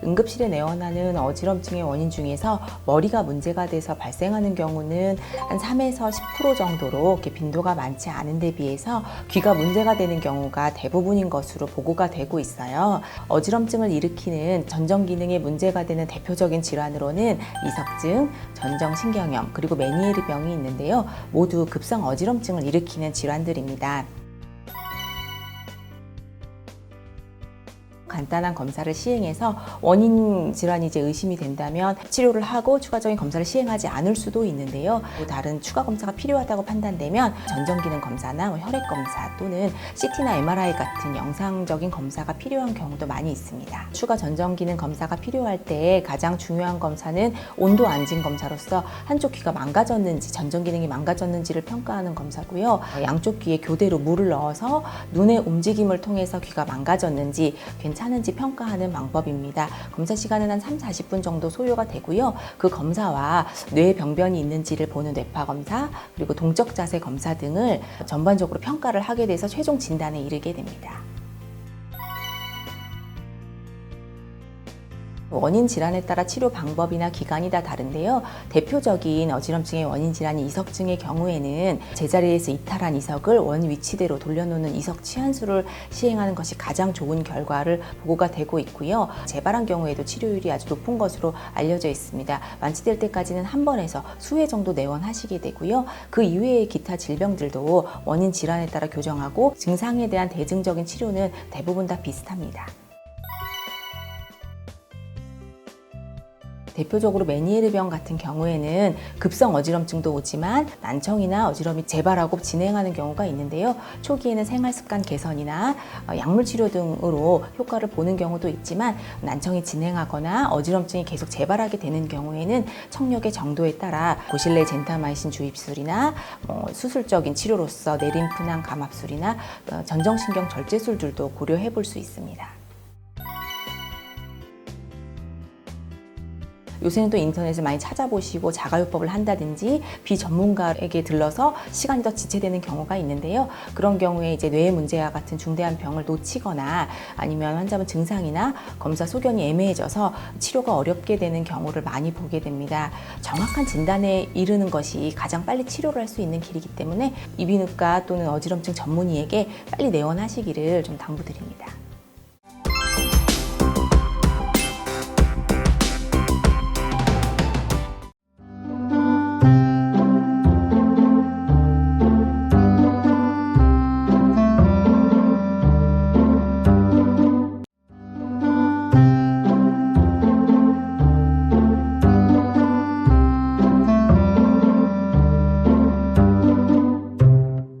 응급실에 내원하는 어지럼증의 원인 중에서 머리가 문제가 돼서 발생하는 경우는 한 3에서 10% 정도로 이렇게 빈도가 많지 않은 데 비해서 귀가 문제가 되는 경우가 대부분인 것으로 보고가 되고 있어요. 어지럼증을 일으키는 전정 기능에 문제가 되는 대표적인 질환으로는 이석증, 전정신경염, 그리고 메니에르병이 있는데요. 모두 급성 어지럼증을 일으키는 질환들입니다. 간단한 검사를 시행해서 원인 질환이 의심이 된다면 치료를 하고 추가적인 검사를 시행하지 않을 수도 있는데요. 또 다른 추가 검사가 필요하다고 판단되면 전정기능 검사나 혈액 검사 또는 CT나 MRI 같은 영상적인 검사가 필요한 경우도 많이 있습니다. 추가 전정기능 검사가 필요할 때 가장 중요한 검사는 온도 안진 검사로서 한쪽 귀가 망가졌는지, 전정기능이 망가졌는지를 평가하는 검사고요. 양쪽 귀에 교대로 물을 넣어서 눈의 움직임을 통해서 귀가 망가졌는지 괜찮은지 평가하는 방법입니다. 검사 시간은 한 3-40분 정도 소요가 되고요. 그 검사와 뇌에 병변이 있는지를 보는 뇌파 검사, 그리고 동적 자세 검사 등을 전반적으로 평가를 하게 돼서 최종 진단에 이르게 됩니다. 원인 질환에 따라 치료 방법이나 기간이 다 다른데요. 대표적인 어지럼증의 원인 질환이 이석증의 경우에는 제자리에서 이탈한 이석을 원 위치대로 돌려놓는 이석 치환술을 시행하는 것이 가장 좋은 결과를 보고가 되고 있고요. 재발한 경우에도 치료율이 아주 높은 것으로 알려져 있습니다. 완치될 때까지는 한 번에서 수회 정도 내원하시게 되고요. 그 이외의 기타 질병들도 원인 질환에 따라 교정하고 증상에 대한 대증적인 치료는 대부분 다 비슷합니다. 대표적으로 메니에르병 같은 경우에는 급성 어지럼증도 오지만 난청이나 어지럼이 재발하고 진행하는 경우가 있는데요. 초기에는 생활습관 개선이나 약물 치료 등으로 효과를 보는 경우도 있지만 난청이 진행하거나 어지럼증이 계속 재발하게 되는 경우에는 청력의 정도에 따라 고실내 젠타마이신 주입술이나 수술적인 치료로서 내림프낭 감압술이나 전정신경 절제술들도 고려해 볼 수 있습니다. 요새는 또 인터넷을 많이 찾아보시고 자가요법을 한다든지 비전문가에게 들러서 시간이 더 지체되는 경우가 있는데요. 그런 경우에 이제 뇌 문제와 같은 중대한 병을 놓치거나 아니면 환자분 증상이나 검사 소견이 애매해져서 치료가 어렵게 되는 경우를 많이 보게 됩니다. 정확한 진단에 이르는 것이 가장 빨리 치료를 할 수 있는 길이기 때문에 이비인후과 또는 어지럼증 전문의에게 빨리 내원하시기를 좀 당부드립니다.